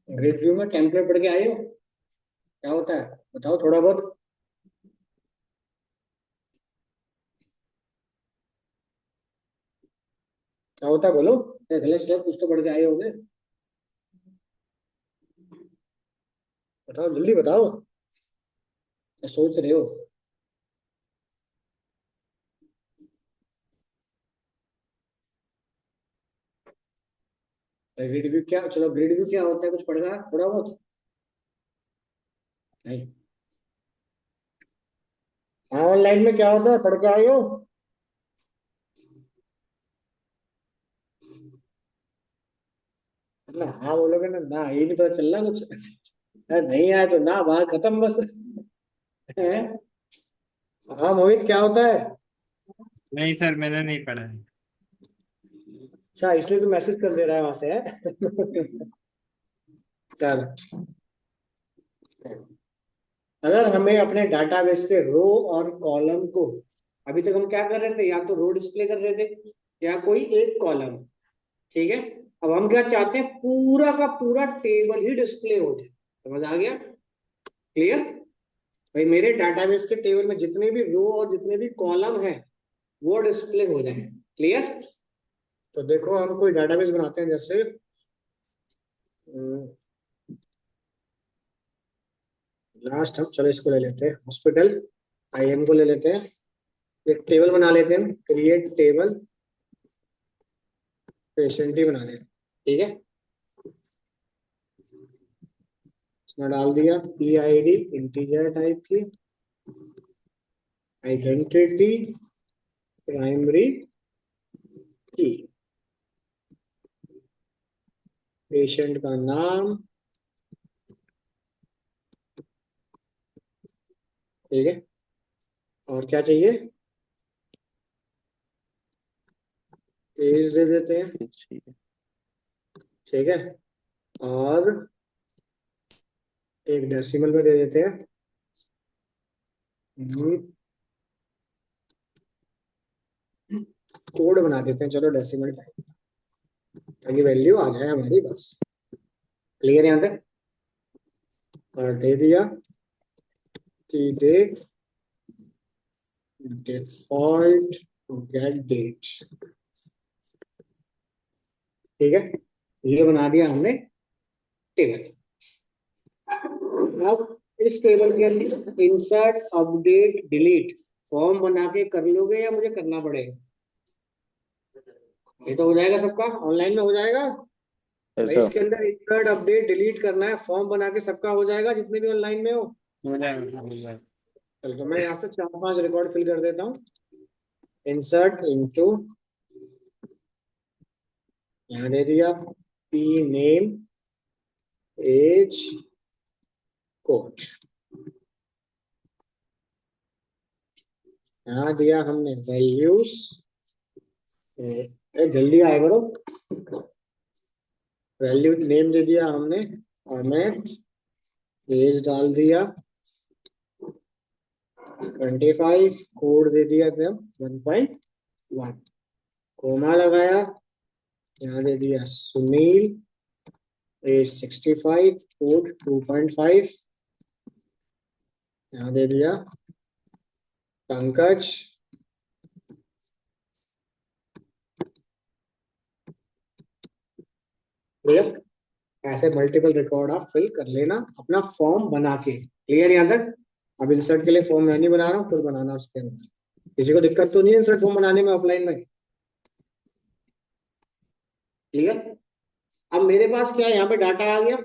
Grid view में template पढ़ के आए हो? क्या होता है बताओ थोड़ा बहुत। क्या होता है बोलो। गलत स्टेप कुछ तो पढ़ के आए होगे। बताओ जल्दी बताओ। क्या सोच रहे हो? ग्रिड व्यू क्या, चलो ग्रिड व्यू क्या होता है कुछ पढ़ रहा थोड़ा बहुत? नहीं। हाँ ऑनलाइन में क्या होता है पढ़ के आए हो? ना हाँ बोलोगे ना, ना ये नहीं पता चल रहा कुछ। अरे नहीं आया तो ना, बात खत्म बस। हैं? हाँ मोहित क्या होता है? नहीं सर, मैंने नहीं पढ़ा है। अच्छा इसलिए तो मैसेज कर दे रहा है वहां से है? चल, अगर हमें अपने डाटाबेस के रो और कॉलम को, अभी तक हम क्या कर रहे थे, या तो रो डिस्प्ले कर रहे थे या कोई एक कॉलम, ठीक है। अब हम क्या चाहते हैं, पूरा का पूरा टेबल ही डिस्प्ले हो जाए। समझ आ गया? क्लियर? भाई मेरे डाटाबेस के टेबल में जितने भी रो और जितने भी कॉलम है वो डिस्प्ले हो जाए। क्लियर? तो देखो हम कोई डाटाबेस बनाते हैं, जैसे लास्ट हम चलो इसको ले लेते हैं, हॉस्पिटल आईएम को ले लेते हैं। एक टेबल बना लेते हैं, क्रिएट टेबल पेशेंट ही बना लेते हैं, ठीक है। इसमें डाल दिया P I D, integer type की आइडेंटिटी, प्राइमरी की, पेशेंट का नाम, ठीक है। और क्या चाहिए, एज दे देते हैं, ठीक है। ठीक है। और एक डेसिमल में दे देते हैं। कोड बना देते हैं चलो डेसिमल टाइप, ताकि वैल्यू आ जाए हमारी बस। क्लियर यहाँ तक? और दे दिया कि डेट डिफॉल्ट गेट डेट, ठीक है। ये बना दिया हमने टेबल। अब इस टेबल के अंदर इंसर्ट अपडेट डिलीट फॉर्म बना के कर लोगे या मुझे करना पड़ेगा? ये तो हो जाएगा सबका, ऑनलाइन में हो जाएगा भाई। ऐसा इसके अंदर इंसर्ट अपडेट डिलीट करना है, फॉर्म बना के सबका हो जाएगा जितने भी ऑनलाइन में हो। हो जाएगा, हो जाएगा। चलो तो मैं यहाँ से चार पांच रिकॉर्ड फिल कर देता हूँ। इंसर्ट इनटू, यहाँ दे दिया पी नेम एज कोड, यहाँ दिया हमने वैल्यूज। जल्दी आए करो। वैल्यू नेम दे दिया हमने अमित, एज डाल दिया 25, कोड दे दिया था 1.1, कोमा लगाया, यहाँ दे दिया सुनील, एज 65, कोड 2.5, यहाँ दे दिया पंकज, क्लियर। ऐसे मल्टीपल रिकॉर्ड आप फिल कर लेना अपना फॉर्म बना के। क्लियर यहाँ तक? अब इंसर्ट के लिए फॉर्म मैं नहीं बना रहा हूँ, खुद बनाना उसके अंदर। किसी को दिक्कत तो नहीं है इंसर्ट फॉर्म बनाने में ऑफलाइन में? क्लियर? अब मेरे पास क्या है, यहाँ पे डाटा आ गया।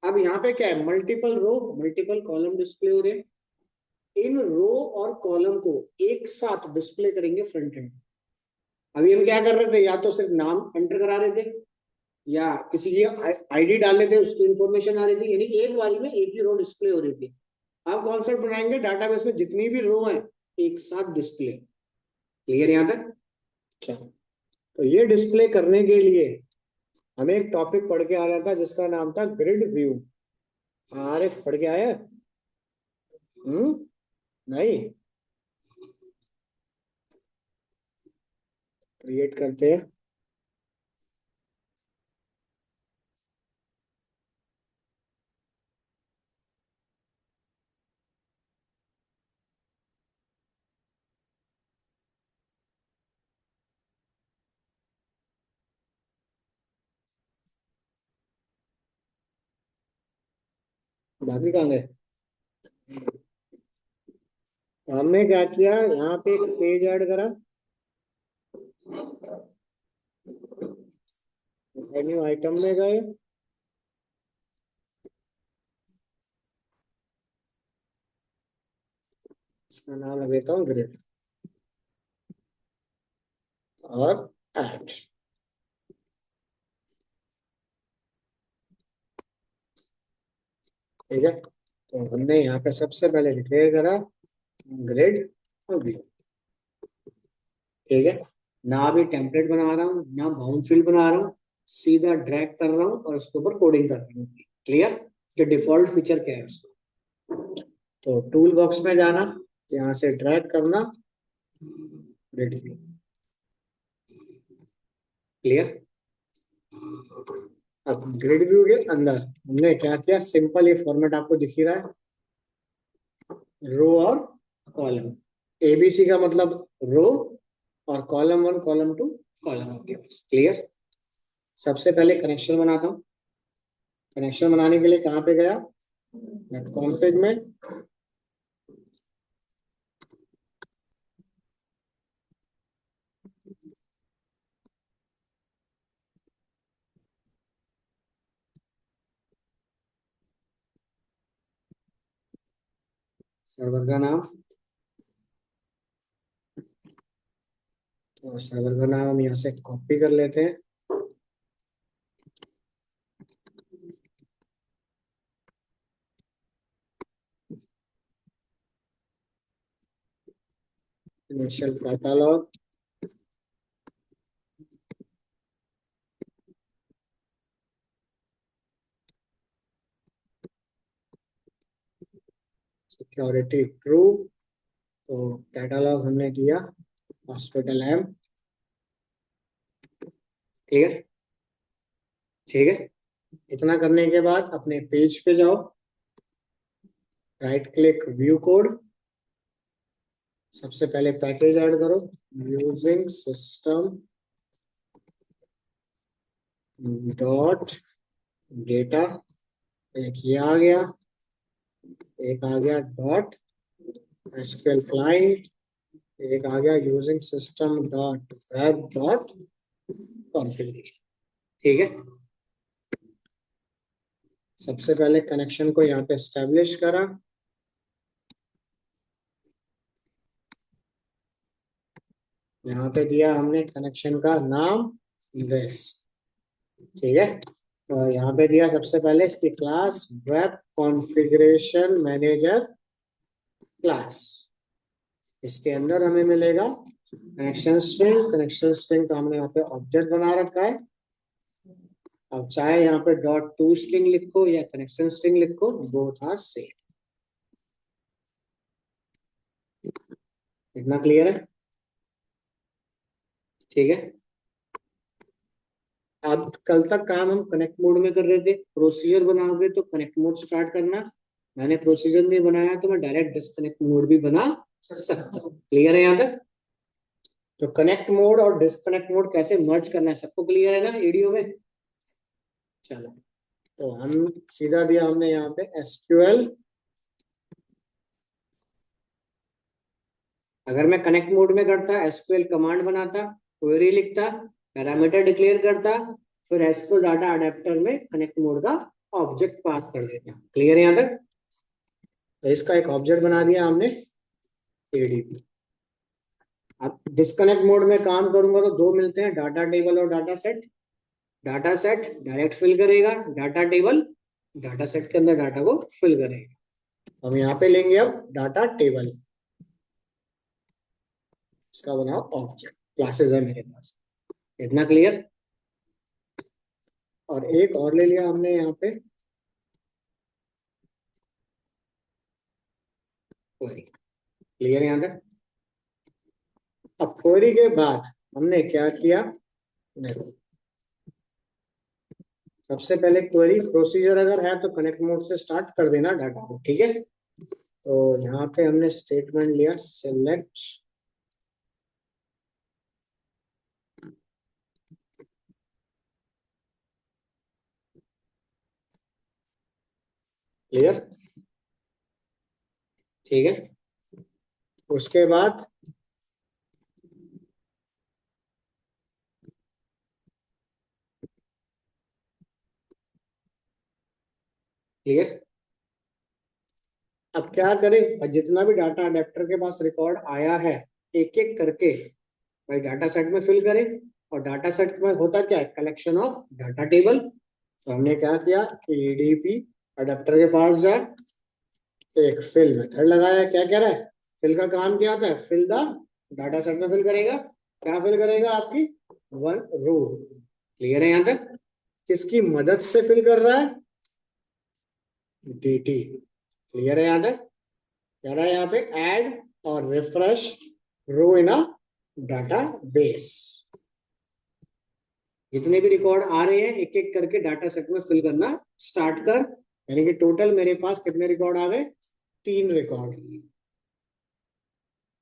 अब यहाँ पे क्या है, मल्टीपल रो मल्टीपल कॉलम डिस्प्ले हो रहे हैं। इन रो और कॉलम को एक साथ डिस्प्ले करेंगे फ्रंट एंड। अभी हम क्या कर रहे थे, या तो सिर्फ नाम एंटर करा रहे थे या किसी की आईडी डाल लेते, उसकी इंफॉर्मेशन आ रही थी, यानी एक बारी में एक ही रो डिस्प्ले हो रही थी। अब कॉन्सेप्ट बनाएंगे डाटाबेस में जितनी भी रो है एक साथ डिस्प्ले। क्लियर यहाँ तक? चलो, तो ये डिस्प्ले करने के लिए हमें एक टॉपिक पढ़ के आ रहा था जिसका नाम था ग्रिड व्यू। आरिफ पढ़ के आया? हम्म? नहीं? क्रिएट करते हैं। बाकी कहाँ गए? हमने क्या किया, यहाँ पे एक पेज ऐड करा, मेन्यू आइटम में गए, इसका नाम देता हूँ ग्रिड और ऐड। ठीक है, तो हमने यहाँ पे सबसे पहले डिक्लेयर करा ग्रिड और व्यू। ठीक है, ना अभी टेम्पलेट बना रहा हूँ ना बाउंड फील्ड बना रहा हूँ, सीधा ड्रैग कर रहा हूँ और उसके ऊपर कोडिंग कर रहा हूँ। क्लियर? कि डिफॉल्ट फीचर क्या है उसका। तो टूल बॉक्स में जाना, यहाँ से ड्रैग करना ग्रिड व्यू। क्लियर? अब ग्रिड व्यू के अंदर हमने क्या किया, सिंपल ये फॉर्मेट आपको दिख ही रहा है, रो और कॉलम। एबीसी का मतलब रो और कॉलम 1 कॉलम 2 कॉलम आपके पास। क्लियर? सबसे पहले कनेक्शन बनाता हूँ। कनेक्शन बनाने के लिए कहाँ पे गया, वेब कॉन्फ़िग में, सर्वर का नाम, तो सर्वर का नाम हम यहाँ से कॉपी कर लेते हैं। इनिशियल कैटालॉग, सिक्योरिटी ट्रू, तो कैटालॉग हमने दिया हॉस्पिटल एम। ठीक है? ठीक है, इतना करने के बाद अपने पेज पे जाओ, राइट क्लिक व्यू कोड, सबसे पहले पैकेज ऐड करो, यूजिंग सिस्टम डॉट डेटा, एक ये आ गया, एक आ गया डॉट एसक्यूएल क्लाइंट, एक आ गया using system dot web dot configuration. ठीक है, सबसे पहले कनेक्शन को यहाँ पे एस्टेब्लिश करा, यहाँ पे दिया हमने कनेक्शन का नाम दिस। ठीक है, तो यहाँ पे दिया सबसे पहले इसकी class web configuration manager class. इसके अंदर हमें मिलेगा कनेक्शन स्ट्रिंग। कनेक्शन स्ट्रिंग का हमने यहाँ पे ऑब्जेक्ट बना रखा है। अब चाहे यहाँ पे डॉट टू स्ट्रिंग लिखो या कनेक्शन स्ट्रिंग लिखो, बोथ आर सेम। इतना क्लियर है? ठीक है, अब कल तक काम हम कनेक्ट मोड में कर रहे थे। प्रोसीजर बनाओगे तो कनेक्ट मोड स्टार्ट करना, मैंने प्रोसीजर नहीं बनाया तो मैं डायरेक्ट डिस्कनेक्ट मोड भी बना सकता हूँ। क्लियर है यहाँ तक? तो कनेक्ट मोड और डिस्कनेक्ट मोड कैसे मर्ज करना है सबको क्लियर है ना वीडियो में? चलो, तो हम सीधा दिया हमने यहाँ पे एसक्यूएल। अगर मैं कनेक्ट मोड में करता, एसक्यूएल कमांड बनाता, क्वेरी लिखता, पैरामीटर डिक्लेयर करता, फिर एसक्यूएल डाटा अडेप्टर में कनेक्ट मोड का ऑब्जेक्ट पास कर देता। क्लियर है यहाँ तक? तो इसका एक ऑब्जेक्ट बना दिया हमने एडीपी। अब डिस्कनेक्ट मोड में काम करूंगा तो दो मिलते हैं, डाटा टेबल और data set. Data set direct fill करेगा, डाटा टेबल डाटा सेट के अंदर डाटा को फिल करेगा। हम यहाँ पे लेंगे अब डाटा टेबल, इसका बनाओ ऑब्जेक्ट, क्लासेस है मेरे पास। इतना क्लियर? और एक और ले लिया हमने यहाँ पे क्वेरी। क्लियर है यहाँ तक? अब क्वेरी के बाद हमने क्या किया, देखो सबसे पहले क्वेरी प्रोसीजर अगर है तो कनेक्ट मोड से स्टार्ट कर देना डाटा को। ठीक है, तो यहाँ पे हमने स्टेटमेंट लिया सिलेक्ट क्लियर? ठीक है, उसके बाद क्लियर। अब क्या करें, जितना भी डाटा अडेप्टर के पास रिकॉर्ड आया है एक एक करके भाई डाटा सेट में फिल करें। और डाटा सेट में होता क्या है, कलेक्शन ऑफ डाटा टेबल। तो हमने क्या किया, एडीपी अडेप्टर के पास जाए, एक फिल मेथड लगाया। क्या कह रहा है, फिल का काम क्या होता है, फिल द डाटा सेट में फिल करेगा। क्या फिल करेगा, आपकी वन रो। क्लियर है यहाँ तक? किसकी मदद से फिल कर रहा है, डीटी। क्लियर है यहाँ तक? कह रहा है यहाँ पे ऐड और refresh row in a data base. जितने भी रिकॉर्ड आ रहे हैं एक एक करके डाटा सेट में फिल करना स्टार्ट कर। यानी कि टोटल मेरे पास कितने रिकॉर्ड आ गए, 3 रिकॉर्ड।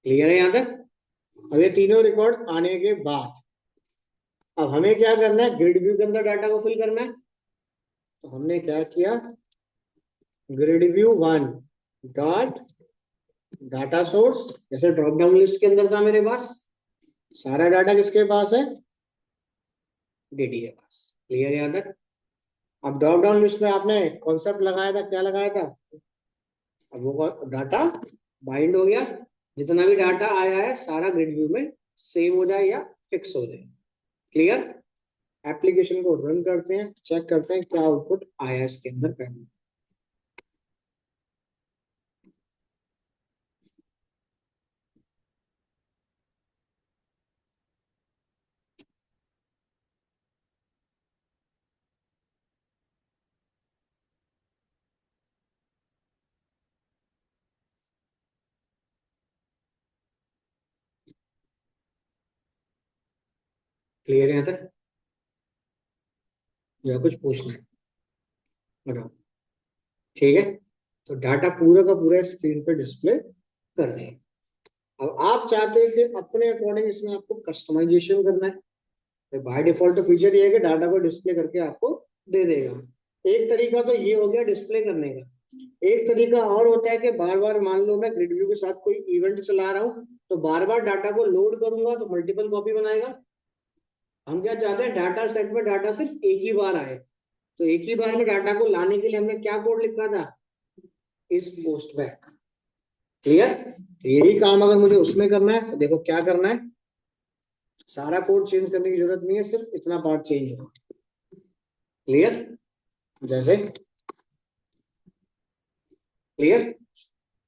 क्लियर है यहां तक? अब ये तीनों रिकॉर्ड आने के बाद अब हमें क्या करना है, ग्रिड व्यू के अंदर डाटा को फिल करना है। तो हमने क्या किया, grid view 1 dot data source, जैसे ड्रॉप डाउन लिस्ट के अंदर था मेरे पास, सारा डाटा किसके पास है, डीटी के पास। क्लियर है यहां तक? अब ड्रॉप डाउन लिस्ट में आपने कॉन्सेप्ट लगाया था, क्या लगाया था, अब वो डाटा बाइंड हो गया। जितना भी डाटा आया है सारा ग्रिड व्यू में सेव हो जाए या फिक्स हो जाए। क्लियर? एप्लीकेशन को रन करते हैं, चेक करते हैं क्या आउटपुट आया इसके अंदर पहले। क्लियर है यहाँ तक? या कुछ पूछना है, बताओ। ठीक है, तो डाटा पूरा का पूरा स्क्रीन पे डिस्प्ले कर रहे हैं। अब आप चाहते हैं कि अपने अकॉर्डिंग इसमें आपको कस्टमाइजेशन करना है। बाय डिफॉल्ट तो फीचर ये है कि डाटा को डिस्प्ले करके आपको दे देगा। एक तरीका तो ये हो गया डिस्प्ले करने का। एक तरीका और होता है कि बार बार मान लो मैं ग्रिड व्यू के साथ कोई इवेंट चला रहा हूँ, तो बार बार डाटा को लोड करूंगा तो मल्टीपल कॉपी बनाएगा। हम क्या चाहते हैं, डाटा सेट में डाटा सिर्फ एक ही बार आए। तो एक ही बार में डाटा को लाने के लिए हमने क्या कोड लिखा था, इस पोस्ट बैक। क्लियर? यही काम अगर मुझे उसमें करना है तो देखो क्या करना है, सारा कोड चेंज करने की जरूरत नहीं है, सिर्फ इतना पार्ट चेंज होगा। क्लियर? जैसे क्लियर,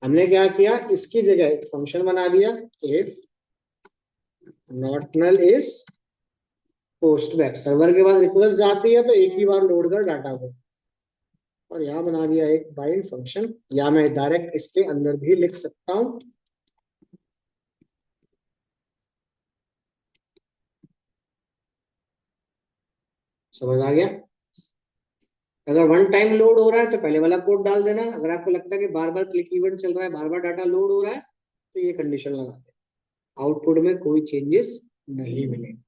हमने क्या किया, इसकी जगह एक फंक्शन बना दिया, if not null is post back. Server के पास रिक्वेस्ट जाती है तो एक ही बार लोड कर डाटा को, और यहां बना दिया एक बाइंड फंक्शन, या मैं डायरेक्ट इसके अंदर भी लिख सकता हूं। समझ आ गया? अगर वन टाइम लोड हो रहा है तो पहले वाला कोड डाल देना। अगर आपको लगता है कि बार बार क्लिक इवेंट चल रहा है, बार बार डाटा लोड हो रहा है, तो ये कंडीशन लगा देना। आउटपुट में कोई चेंजेस नहीं मिलेंगे।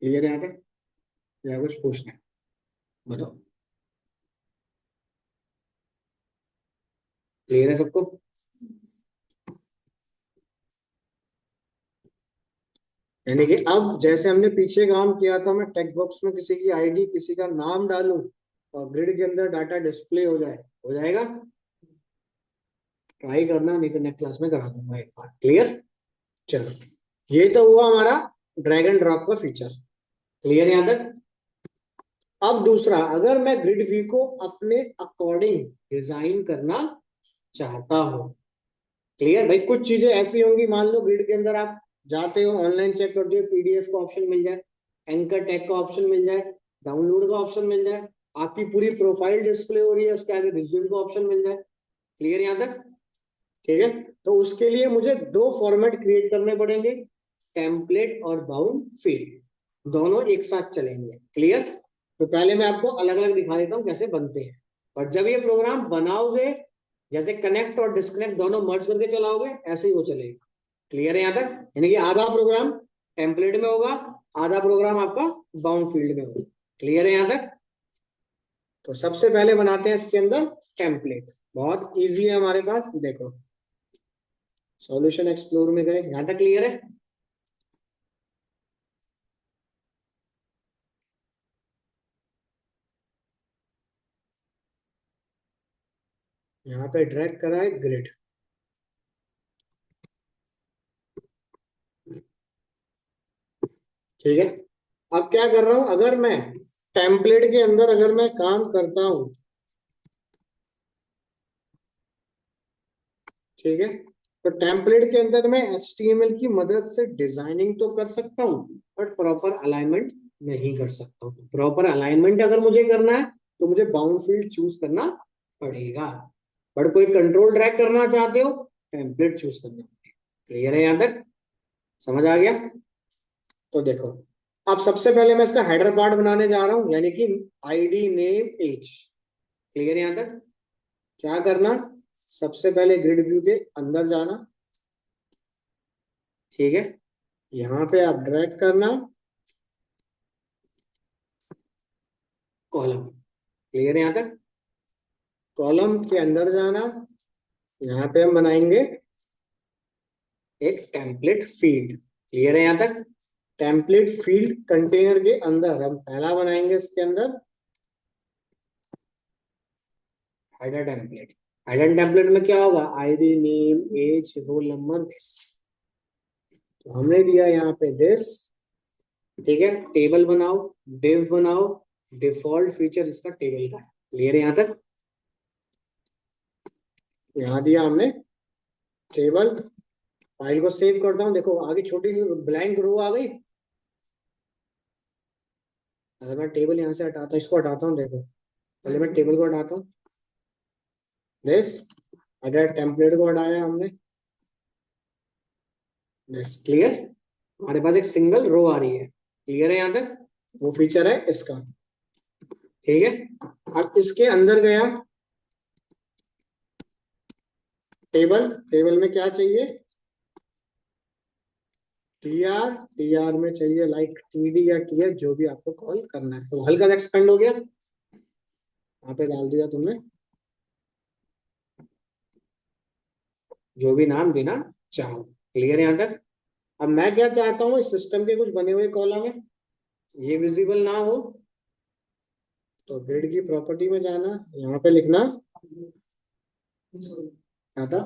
क्लियर है? यहाँ तक या कुछ पूछना है, बताओ। क्लियर है सबको? यानी कि अब जैसे हमने पीछे काम किया था, मैं टेक्स्ट बॉक्स में किसी की आईडी किसी का नाम डालूं और ग्रिड के अंदर डाटा डिस्प्ले हो जाए, हो जाएगा। ट्राई करना, नहीं तो नेक्स्ट क्लास में करा दूंगा एक बार। क्लियर? चलो, ये तो हुआ हमारा ड्रैग एंड ड्रॉप का फीचर। क्लियर यहां तक? अब दूसरा, अगर मैं ग्रिड व्यू को अपने अकॉर्डिंग डिजाइन करना चाहता हूं। क्लियर भाई, कुछ चीजें ऐसी होंगी, मान लो ग्रिड के अंदर आप जाते हो, ऑनलाइन चेक करते हो, पीडीएफ का ऑप्शन मिल जाए, एंकर टैग का ऑप्शन मिल जाए, डाउनलोड का ऑप्शन मिल जाए, आपकी पूरी प्रोफाइल डिस्प्ले हो रही है, उसके आगे रिज्यूम का ऑप्शन मिल जाए। क्लियर यहां तक? ठीक है, तो उसके लिए मुझे 2 फॉर्मेट क्रिएट करने पड़ेंगे, टेम्पलेट और बाउंड फील्ड, दोनों एक साथ चलेंगे। क्लियर? तो पहले मैं आपको अलग अलग दिखा देता हूं कैसे बनते हैं, और जब ये प्रोग्राम बनाओगे, जैसे कनेक्ट और डिस्कनेक्ट दोनों मर्ज करके चलाओगे, ऐसे ही वो चलेगा। क्लियर है यहाँ तक? यानी कि आधा प्रोग्राम टेम्पलेट में होगा, आधा प्रोग्राम आपका बाउंड फील्ड में होगा। क्लियर है यहां तक? तो सबसे पहले बनाते हैं इसके अंदर टेम्पलेट। बहुत इजी है हमारे पास, देखो सॉल्यूशन एक्सप्लोर में गए, यहां तक क्लियर है? यहाँ पे ड्रैग करा है ग्रिड। ठीक है, अब क्या कर रहा हूं, अगर मैं टेम्पलेट के अंदर अगर मैं काम करता हूं, ठीक है, तो टेम्पलेट के अंदर मैं HTML की मदद से डिजाइनिंग तो कर सकता हूं, बट प्रॉपर अलाइनमेंट नहीं कर सकता हूं। प्रॉपर अलाइनमेंट अगर मुझे करना है तो मुझे बाउंड फील्ड चूज करना पड़ेगा। बट कोई कंट्रोल ड्रैग करना चाहते हो, टेम्पलेट चूज करना पड़ेगा। क्लियर है यहां तक? समझ आ गया? तो देखो, अब सबसे पहले मैं इसका हेडर पार्ट बनाने जा रहा हूं, यानी कि आईडी नेम एज। क्लियर है यहां तक? क्या करना, सबसे पहले ग्रिड व्यू के अंदर जाना, ठीक है, यहां पे आप ड्रैग करना कॉलम। क्लियर है यहां तक? कॉलम के अंदर जाना, यहाँ पे हम बनाएंगे एक टेम्पलेट फील्ड। क्लियर है यहां तक? टेम्पलेट फील्ड कंटेनर के अंदर हम पहला बनाएंगे, इसके अंदर हाइडर टेम्पलेट। हाइडर टेम्पलेट में क्या होगा, ID name as roll number this. तो हमने दिया यहाँ पे दिस, ठीक है। टेबल बनाओ, डिव बनाओ, डिफॉल्ट फीचर इसका टेबल का है। क्लियर है यहां तक? यहाँ दिया हमने टेबल। फाइल को सेव करता हूँ, देखो आगे छोटी सी ब्लैंक रो आ गई। अगर मैं टेबल यहाँ से हटाता, इसको हटाता हूँ, देखो पहले मैं टेबल को हटाता हूँ, दिस, अगर टेम्पलेट को हटाया हमने, दिस। क्लियर? हमारे पास एक सिंगल रो आ रही है। क्लियर है यहां तक? वो फीचर है इसका। ठीक है, अब इसके अंदर गया टेबल। टेबल में क्या चाहिए, टीआर में चाहिए लाइक टीडी या टीएच, जो भी आपको कॉल करना है। तो हल्का सा एक्सपेंड हो गया, यहाँ पे डाल दिया तुमने जो भी नाम देना चाहो। क्लियर है यहाँ तक? अब मैं क्या चाहता हूँ, इस सिस्टम के कुछ बने हुए कॉलम है, ये विजिबल ना हो, तो ग्रिड की प्रॉपर्टी में जाना, यहाँ पे लिखना क्या था,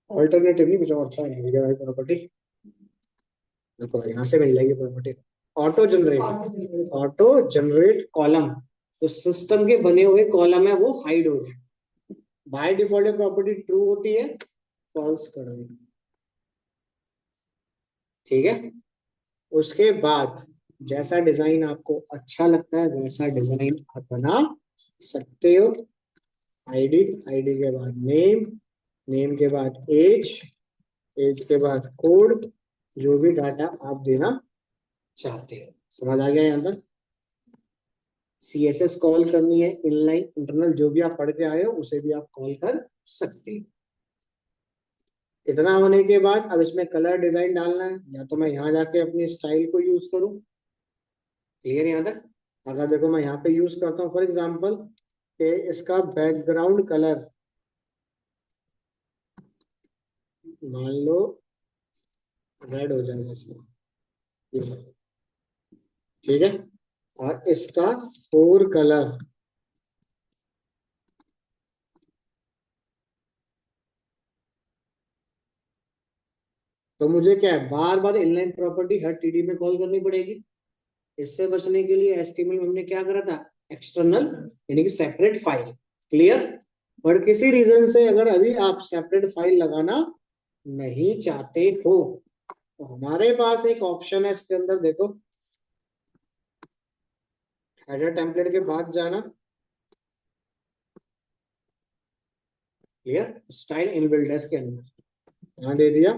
ऑल्टरनेटिवली कुछ और था, प्रॉपर्टी। देखो यहाँ से मिल जाएगी प्रॉपर्टी, ऑटो जनरेट कॉलम। तो सिस्टम के बने हुए कॉलम है वो हाइड हो जाए। बाय डिफॉल्ट प्रॉपर्टी ट्रू होती है, फॉल्स करोगे। ठीक है, उसके बाद जैसा डिजाइन आपको अच्छा लगता है वैसा डिजाइन आप बना सकते हो। आईडी, आईडी के बाद नेम, नेम के बाद एज, एज के बाद कोड, जो भी डाटा आप देना चाहते हो। समझ आ गया यहाँ तक? CSS कॉल करनी है, इनलाइन इंटरनल जो भी आप पढ़ के आए हो उसे भी आप कॉल कर सकते हो। इतना होने के बाद अब इसमें कलर डिजाइन डालना है, या तो मैं यहाँ जाके अपनी स्टाइल को यूज करूँ। क्लियर यहाँ तक? अगर देखो मैं यहाँ पे यूज करता हूँ फॉर एग्जांपल कि इसका बैकग्राउंड कलर मान लो रेड हो जाएगा इसमें, ठीक है, और इसका फोर कलर तो मुझे क्या है, बार बार इनलाइन प्रॉपर्टी हर टीडी में कॉल करनी पड़ेगी। इससे बचने के लिए HTML में हमने क्या करा था, एक्सटर्नल यानी कि सेपरेट फाइल। क्लियर? पर किसी रीजन से अगर अभी आप सेपरेट फाइल लगाना नहीं चाहते हो, तो हमारे पास एक ऑप्शन है इसके अंदर, देखो हेडर टेम्पलेट के बाद जाना, क्लियर, स्टाइल इनबिल्ट है इसके अंदर, यहाँ दे दिया।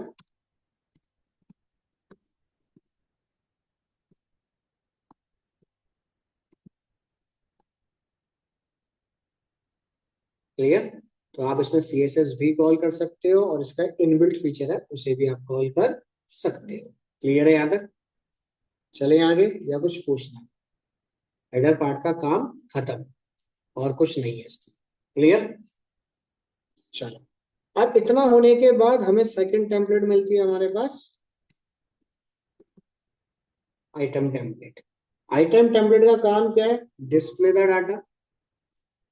क्लियर? तो आप इसमें CSS भी कॉल कर सकते हो और इसका इनबिल्ट फीचर है उसे भी आप कॉल कर सकते हो। क्लियर है यहाँ तक? चले आगे या कुछ पूछना? हेडर पार्ट का काम खत्म और कुछ नहीं है इसका। क्लियर? चलो अब इतना होने के बाद हमें सेकंड टेम्पलेट मिलती है हमारे पास, आइटम टेम्पलेट। आइटम टेम्पलेट का काम क्या है? Display the data.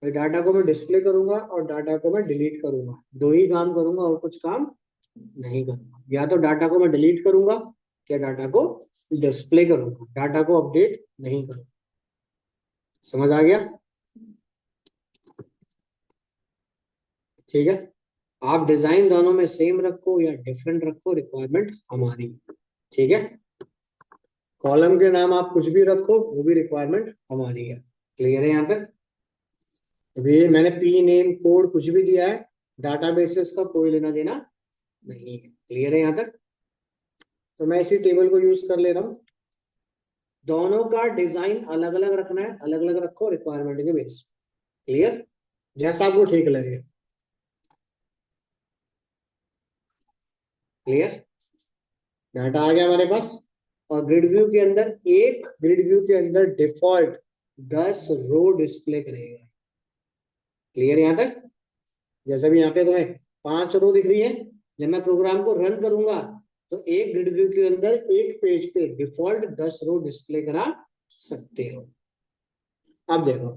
डाटा को मैं डिस्प्ले करूंगा और डाटा को मैं डिलीट करूंगा, दो ही काम करूंगा और कुछ काम नहीं करूंगा। या तो डाटा को मैं डिलीट करूंगा या डाटा को डिस्प्ले करूंगा, डाटा को अपडेट नहीं करूंगा। समझ आ गया? ठीक है, आप डिजाइन दोनों में सेम रखो या डिफरेंट रखो, रिक्वायरमेंट हमारी। ठीक है, कॉलम के नाम आप कुछ भी रखो, वो भी रिक्वायरमेंट हमारी है। क्लियर है यहाँ तक? अभी मैंने पी नेम कोड कुछ भी दिया है, डाटाबेसेस का कोई लेना देना नहीं है। क्लियर है यहाँ तक? तो मैं इसी टेबल को यूज कर ले रहा हूँ। दोनों का डिजाइन अलग अलग रखना है, अलग अलग रखो रिक्वायरमेंट के बेस। क्लियर? जैसा आपको ठीक लगे। क्लियर? डाटा आ गया हमारे पास और ग्रिड व्यू के अंदर, एक ग्रिड व्यू के अंदर डिफॉल्ट 10 रो डिस्प्ले करेगा। क्लियर यहाँ तक? जैसे भी यहाँ पे तुम्हें 5 रो दिख रही है, जब मैं प्रोग्राम को रन करूंगा तो एक ग्रिड व्यू के अंदर एक पेज पे डिफॉल्ट 10 रो डिस्प्ले करा सकते हो। अब देखो,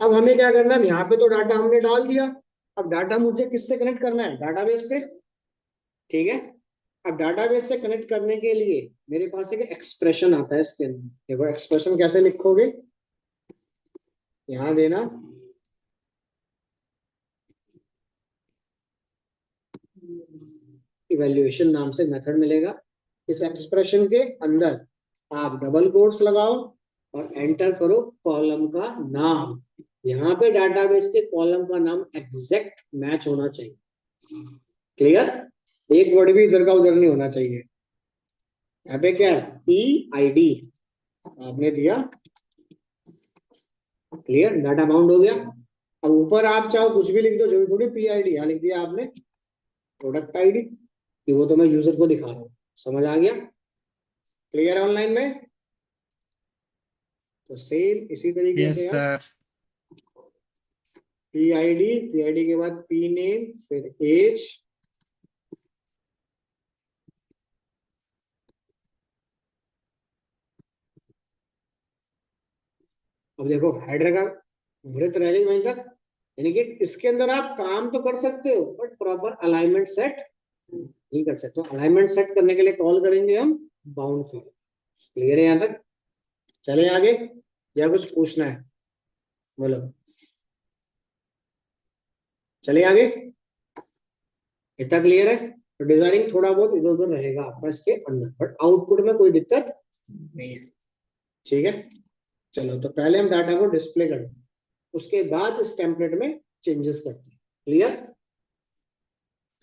अब हमें क्या करना है? यहाँ पे तो डाटा हमने डाल दिया, अब डाटा मुझे किससे कनेक्ट करना है? डाटाबेस से। ठीक है, अब डाटाबेस से कनेक्ट करने के लिए मेरे पास एक एक्सप्रेशन आता है इसके अंदर। देखो एक्सप्रेशन कैसे लिखोगे, यहां देना इवैल्यूएशन नाम से मेथड मिलेगा। इस एक्सप्रेशन के अंदर आप डबल कोट्स लगाओ और एंटर करो कॉलम का नाम। यहाँ पे डाटाबेस के कॉलम का नाम एग्जैक्ट मैच होना चाहिए। क्लियर? एक वर्ड भी इधर का उधर नहीं होना चाहिए। यहाँ पे क्या है? PID आपने दिया। क्लियर? डाटा बाउंड हो गया। अब ऊपर आप चाहो कुछ भी लिख दो, जो भी थोड़ी PID, यहाँ लिख दिया आपने प्रोडक्ट ID, कि वो तो मैं यूजर को दिखा रहा हूँ। समझ आ गया? क्लियर है ऑनलाइन में? तो सेम इसी तरीके यस से आप सर। PID के बाद P नेम, फिर एज, अब देखो हेडर का वृत्त रह गई वहीं तक। यानी कि इसके अंदर आप काम तो कर सकते हो बट प्रॉपर अलाइनमेंट सेट नहीं कर सकते। अलाइनमेंट सेट करने के लिए कॉल करेंगे हम बाउंड फील्ड। क्लियर है यहाँ तक? चले आगे या कुछ पूछना है? बोलो। चले आगे, इतना क्लियर है? तो डिजाइनिंग थोड़ा बहुत इधर उधर रहेगा आपका इसके अंदर, बट आउटपुट में कोई दिक्कत नहीं है। ठीक है, चलो तो पहले हम डाटा को डिस्प्ले करते हैं, उसके बाद इस टेम्पलेट में चेंजेस करते हैं। क्लियर?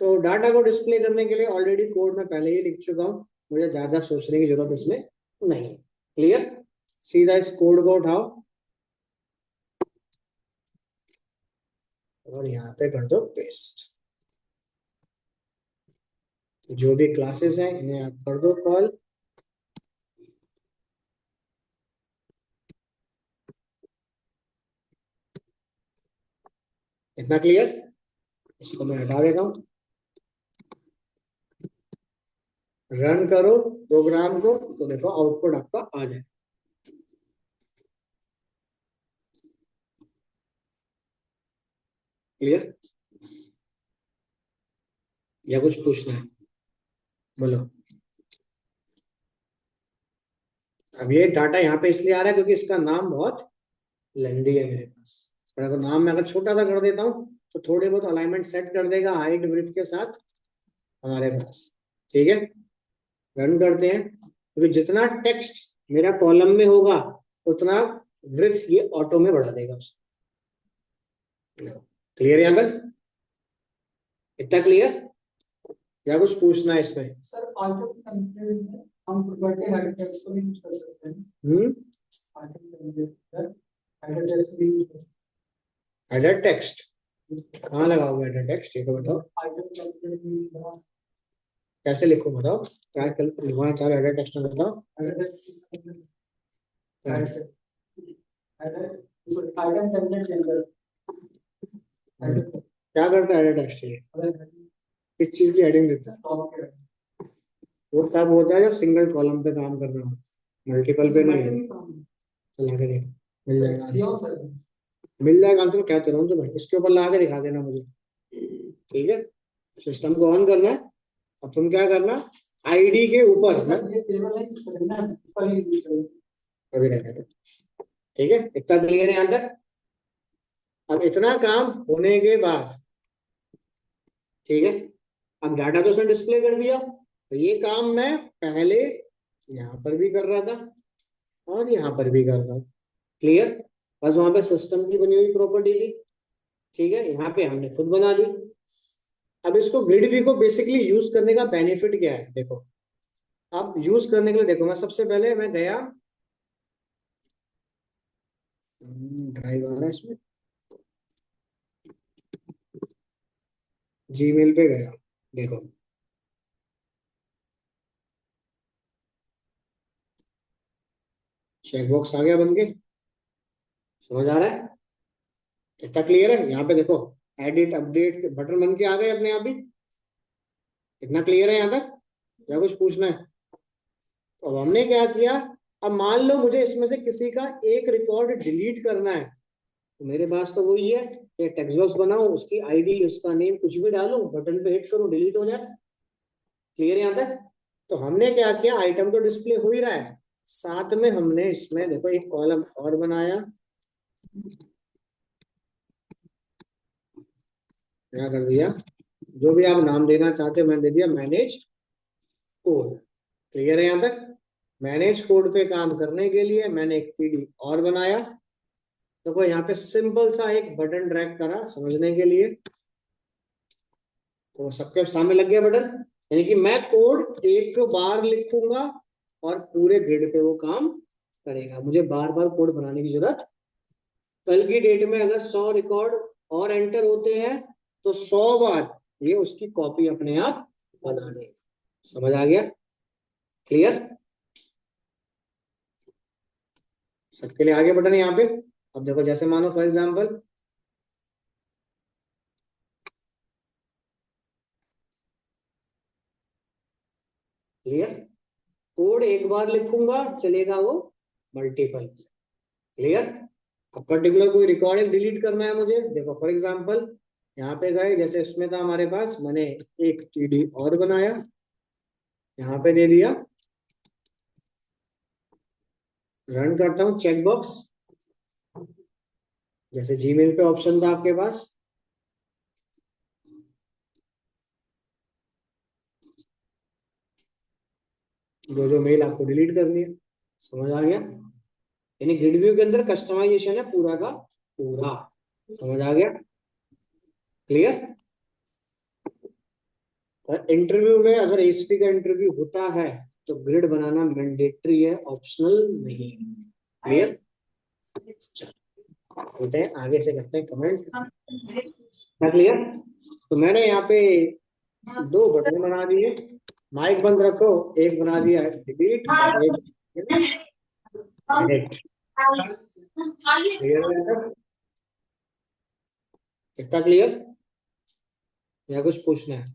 तो डाटा को डिस्प्ले करने के लिए ऑलरेडी कोड में पहले ही लिख चुका हूं, मुझे ज्यादा सोचने की जरूरत इसमें नहीं है। क्लियर? सीधा इस कोड को उठाओ और यहाँ पे कर दो पेस्ट। तो जो भी क्लासेस हैं इन्हें आप कर दो कॉल। इतना क्लियर? इसको मैं हटा देता हूँ, रन करो प्रोग्राम को, तो देखो आउटपुट आपका आ जाए। क्लियर? या कुछ पूछना है? बोलो। अब ये डाटा यहाँ पे इसलिए आ रहा है क्योंकि इसका नाम बहुत लेंदी है मेरे पास। अगर नाम मैं अगर छोटा सा कर देता हूँ तो थोड़े बहुत अलाइनमेंट सेट कर देगा हाइट विड्थ के साथ हमारे पास। ठीक है, रन करते हैं, क्योंकि जितना टेक्स्ट मेरा कॉलम में होगा उतना विड्थ ये ऑटो में बढ़ा देगा उसको। क्लियर यहाँ तक? इतना क्लियर? या कुछ पूछना है इसमें? सर आइटम टेम्पलेट में हम प्रॉपर्टी हेडर टेक्स्ट को भी यूज कर सकते हैं। आइटम टेम्पलेट हेडर टेक्स्ट भी यूज कर सकते हैं। हेडर टेक्स्ट कहाँ लगाओगे एडिट टेक्स्ट, ये तो बताओ। कैसे लिखो बताओ, क्या लिखवाना चाह रहे हो एडिट टेक्स्ट में, बताओ। क्या करता है एडिट टेक्स्ट, ये किस चीज की हेडिंग देता है? वो तब होता है जब सिंगल कॉलम पे काम करना होता है, मल्टीपल पे नहीं। चला के देख, मिल जाएगा आंसर, मिल जाएगा आंसर, कहते रहो तो भाई, इसके ऊपर ला के दिखा देना मुझे, ठीक है। सिस्टम को ऑन करना है। अब तुम क्या करना, आईडी के ऊपर अभी रहने दो, ठीक है। इतना क्लियर है यहाँ तक। अब इतना काम होने के बाद, ठीक है, अब डाटा तो उसने डिस्प्ले कर दिया, तो ये काम मैं पहले यहाँ पर भी कर रहा था और यहाँ पर भी कर रहा हूँ, क्लियर। बस वहां पे सिस्टम की बनी हुई प्रॉपर्टी ली, ठीक है, यहाँ पे हमने खुद बना ली। अब इसको ग्रिड व्यू को बेसिकली यूज करने का बेनिफिट क्या है, देखो। अब यूज करने के लिए देखो, मैं सबसे पहले मैं गया, ड्राइव आ रहा है इसमें, जीमेल पे गया, देखो चेकबॉक्स आ गया बन के, समझ आ रहा है, कितना क्लियर है। यहाँ पे देखो एडिट अपडेट बटन बन के आ गए अपने आप ही, कितना क्लियर है यहाँ तक, क्या कुछ पूछना है? तो अब हमने क्या किया, अब मान लो मुझे इसमें से किसी का एक रिकॉर्ड डिलीट करना है, तो मेरे पास तो वही है कि टेक्स्ट बॉक्स बनाओ, उसकी आईडी उसका नेम कुछ भी डालो, बटन पे हिट करो, डिलीट हो जाए, क्लियर यहाँ तक। तो हमने क्या किया, आइटम तो डिस्प्ले हो ही रहा है, साथ में हमने इसमें देखो एक कॉलम और बनाया, क्या कर दिया, जो भी आप नाम देना चाहते हो मैंने दे दिया मैनेज कोड, क्लियर है यहाँ तक। मैनेज कोड पे काम करने के लिए मैंने एक पीडी और बनाया, देखो यहाँ पे सिंपल सा एक बटन ड्रैग करा समझने के लिए, तो सबके सामने लग गया बटन, यानी कि मैं कोड एक बार लिखूंगा और पूरे ग्रिड पे वो काम करेगा, मुझे बार बार कोड बनाने की जरूरत। कल की डेट में अगर 100 रिकॉर्ड और एंटर होते हैं तो 100 बार ये उसकी कॉपी अपने आप बना देगा, समझ आ गया, क्लियर। सबके लिए आगे बटन यहाँ पे। अब देखो जैसे मानो फॉर एग्जांपल, क्लियर, कोड एक बार लिखूंगा चलेगा वो मल्टीपल, क्लियर। अब पर्टिकुलर कोई रिकॉर्डिंग डिलीट करना है मुझे, देखो फॉर एग्जांपल यहाँ पे गए, जैसे उसमें था हमारे पास, मैंने एक टीडी और बनाया, यहाँ पे दे दिया, रन करता हूँ चेकबॉक्स, जैसे जीमेल पे ऑप्शन था आपके पास, जो जो मेल आपको डिलीट करनी है, समझ आ गया। यानी ग्रिड व्यू के अंदर कस्टमाइजेशन है पूरा का पूरा, समझ आ गया, क्लियर। और इंटरव्यू में अगर एसपी का इंटरव्यू होता है तो ग्रिड बनाना मैंडेटरी है, ऑप्शनल नहीं, क्लियर। होते हैं आगे से करते हैं कमेंट, क्लियर। तो मैंने यहाँ पे दो बटन बना दिए, माइक बंद रखो, एक बना दिया डिलीट और एक एडिट, क्लियर, कितना क्लियर, या कुछ पूछना है?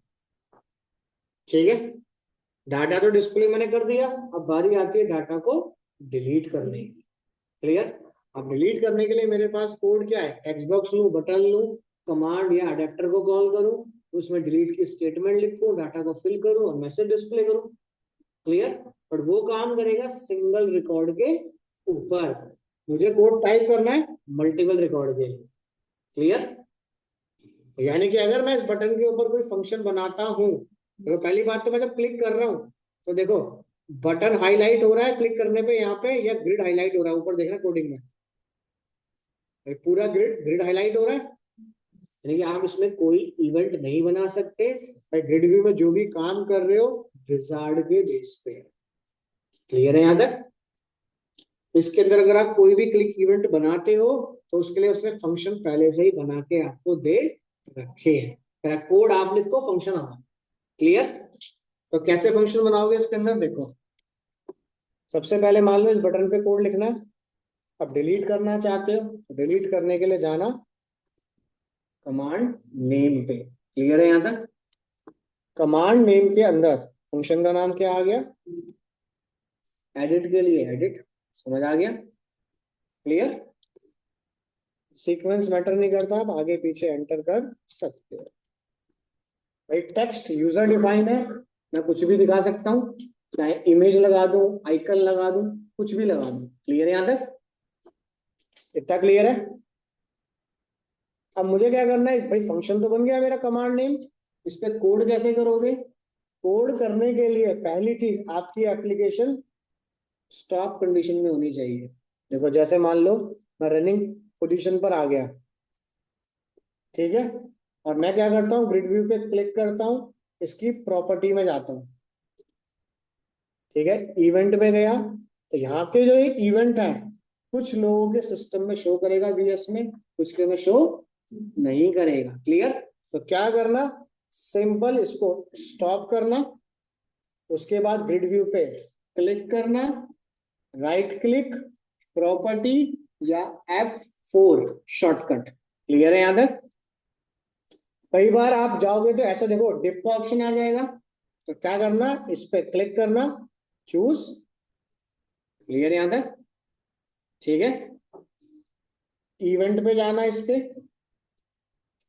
ठीक है, डाटा तो डिस्प्ले मैंने कर दिया, अब बारी आती है डाटा को डिलीट करने की, क्लियर। अब डिलीट करने के लिए मेरे पास कोड क्या है, टेक्स्ट बॉक्स लूं, बटन लूं, कमांड या अडेप्टर को कॉल करूं, उसमें डिलीट की स्टेटमेंट लिखूं, डाटा को फिल करूं और मैसेज डिस्प्ले करूं, क्लियर। पर वो काम करेगा सिंगल रिकॉर्ड के ऊपर, मुझे कोड टाइप करना है मल्टीपल रिकॉर्ड के लिए, क्लियर। यानी कि अगर मैं इस बटन के ऊपर कोई फंक्शन बनाता हूं, तो पहली बात तो मैं जब क्लिक कर रहा हूं तो देखो बटन हाईलाइट हो रहा है क्लिक करने पे यहाँ पे, या ग्रिड हाईलाइट हो रहा है ऊपर, देखना कोडिंग में पूरा ग्रिड ग्रिड हाईलाइट हो रहा है, यानी कि आप इसमें कोई इवेंट नहीं बना सकते, ग्रिड व्यू में जो भी काम कर रहे हो विजार्ड के बेस पे, क्लियर है यहाँ तक। इसके अंदर अगर आप कोई भी क्लिक इवेंट बनाते हो तो उसके लिए उसने फंक्शन पहले से ही बना के आपको दे रखे हैं। कोड आप लिखो, फंक्शन हमारा। क्लियर? तो कैसे फंक्शन बनाओगे इसके अंदर, देखो सबसे पहले मान लो इस बटन पे कोड लिखना है। अब डिलीट करना चाहते हो तो डिलीट करने के लिए जाना कमांड नेम पे। क्लियर है? यहां तक कमांड नेम के अंदर फंक्शन का नाम क्या आ गया, एडिट के लिए एडिट। समझ आ गया? क्लियर? सीक्वेंस मैटर नहीं करता, आप आगे पीछे एंटर कर सकते हो। भाई टेक्स्ट यूजर डिफाइन है, मैं कुछ भी दिखा सकता हूँ, चाहे इमेज लगा दूं, आइकन लगा दूं, कुछ भी लगा दूं। क्लियर है यहां तक? इतना क्लियर है? अब मुझे क्या करना है, भाई फंक्शन तो बन गया मेरा कमांड नेम, इस पे कोड कैसे करोगे? कोड करने के लिए पहली चीज आपकी एप्लीकेशन स्टॉप कंडीशन में होनी चाहिए। देखो जैसे मान लो मैं रनिंग पोजीशन पर आ गया, ठीक है, और मैं क्या करता हूँ, ग्रिड व्यू पे क्लिक करता हूँ, इसकी प्रॉपर्टी में जाता हूँ, ठीक है, इवेंट पे गया, तो यहाँ के जो ये इवेंट है कुछ लोगों के सिस्टम में शो करेगा वीएस में, कुछ के में शो नहीं करेगा। क्लियर? तो क्या करना, सिंपल इसको स्टॉप करना, उसके बाद ग्रिड व्यू पे क्लिक करना, राइट क्लिक, प्रॉपर्टी या F4 शॉर्टकट। क्लियर है यहां तक? कई बार आप जाओगे तो ऐसा देखो डिप का ऑप्शन आ जाएगा, तो क्या करना, इस पे क्लिक करना, चूज। क्लियर यहां तक? ठीक है, इवेंट पे जाना, इसके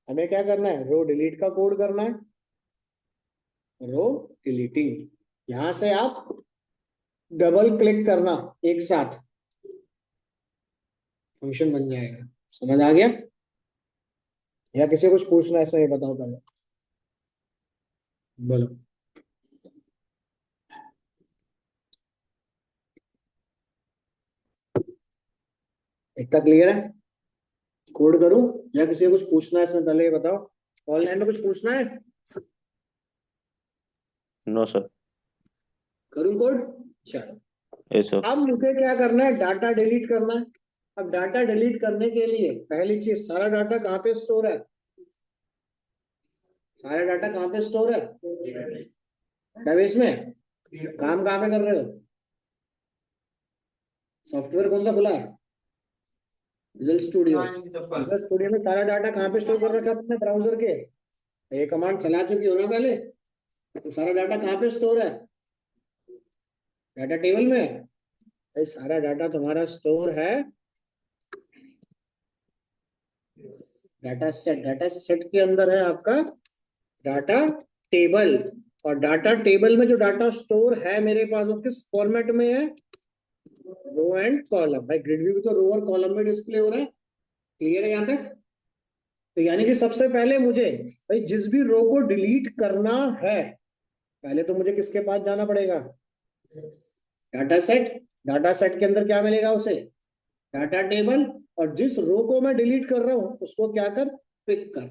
हमें क्या करना है, रो डिलीट का कोड करना है, रो डिलीटिंग। यहां से आप डबल क्लिक करना, एक साथ फंक्शन बन जाएगा। समझ आ गया? या किसी को कुछ पूछना है इसमें, ये बताओ पहले, बोलो। इतना क्लियर है? कोड करूं या किसी को कुछ पूछना है इसमें, पहले ये बताओ। ऑनलाइन में कुछ पूछना है? No sir. करूं कोड? चलो, यस सर। अब मुझे क्या करना है, डाटा डिलीट करना है। अब डाटा डिलीट करने के लिए पहली चीज, सारा डाटा कहाँ पे स्टोर है? सारा डाटा कहाँ पे स्टोर है? डेटाबेस में। काम कहाँ पे कर रहे हो? सॉफ्टवेयर कौन सा खुला है? Visual studio. विजुअल स्टूडियो में सारा डाटा कहाँ पे स्टोर कर रखा है अपने ब्राउजर के? ये कमांड चला चुकी हो ना पहले, तो सारा डाटा कहाँ पे स्टोर है? डाटा टेबल में। ये सारा डाटा तुम्हारा स्टोर है डाटा सेट। डाटा सेट के अंदर है आपका डाटा टेबल, और डाटा टेबल में जो डाटा स्टोर है मेरे पास, वो किस फॉर्मेट में है? Row and column. भाई ग्रिड व्यू तो रो और कॉलम में डिस्प्ले हो रहा है। क्लियर है यहां तक? तो यानी कि सबसे पहले मुझे भाई जिस भी रो को डिलीट करना है, पहले तो मुझे किसके पास जाना पड़ेगा? Data set. डाटा सेट के अंदर क्या मिलेगा उसे? Data table. और जिस रो को मैं डिलीट कर रहा हूं उसको क्या कर, पिक कर।